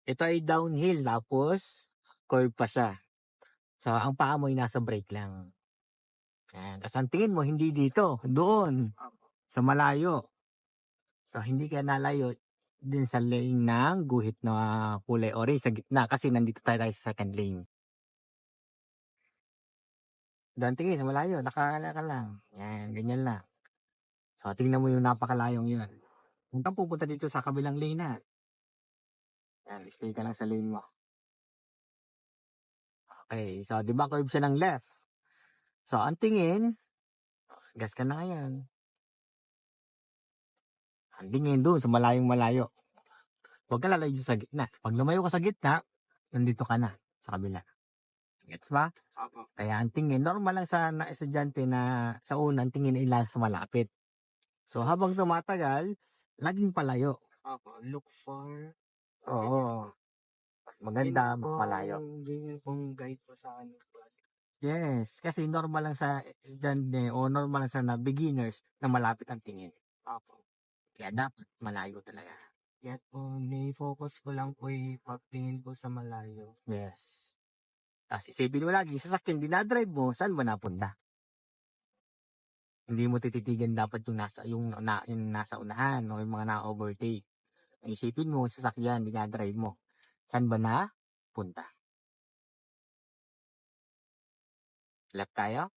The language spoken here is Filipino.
Ito ay downhill tapos curve pa siya. So, ang paa mo ay nasa brake lang. Yan. Tapos ang tingin mo, hindi dito. Doon. Sa malayo. So, hindi ka nalayo din sa lane ng guhit na kulay orange sa gitna kasi nandito tayo sa second lane. Doon tingin sa malayo, nakakala ka lang. Yan, ganyan lang. So, tingnan mo yung napakalayong yun. Kung ka pupunta dito sa kabilang lane na. Yan, stay ka lang sa lane mo. Okay, so di ba curve siya ng left? So, ang tingin, gas ka na ngayon. Ang tingin doon sa malayong malayo. Huwag ka lalayo sa gitna. Pag lumayo ka sa gitna, nandito ka na sa kabila. Gets ba? Opo. Kaya ang tingin, normal lang sa estudyante na sa unang tingin ay lang sa malapit. So, habang tumatagal, laging palayo. Opo. Look for... Oo. Mas maganda, mas malayo. Ganyan pong guide po sa akin. Yes, kasi normal lang sa estudyante o normal lang sa na beginners na malapit ang tingin. Opo. Kaya dapat malayo talaga. Kaya po, ni-focus ko lang po yung pagtingin po sa malayo. Yes. Tapos isipin mo lagi, sasakyan dinadrive mo, saan ba napunta? Hindi mo tititigan dapat yung nasa unahan o yung mga na-overtake. Isipin mo, sasakyan dinadrive mo, saan ba na punta? Left tayo?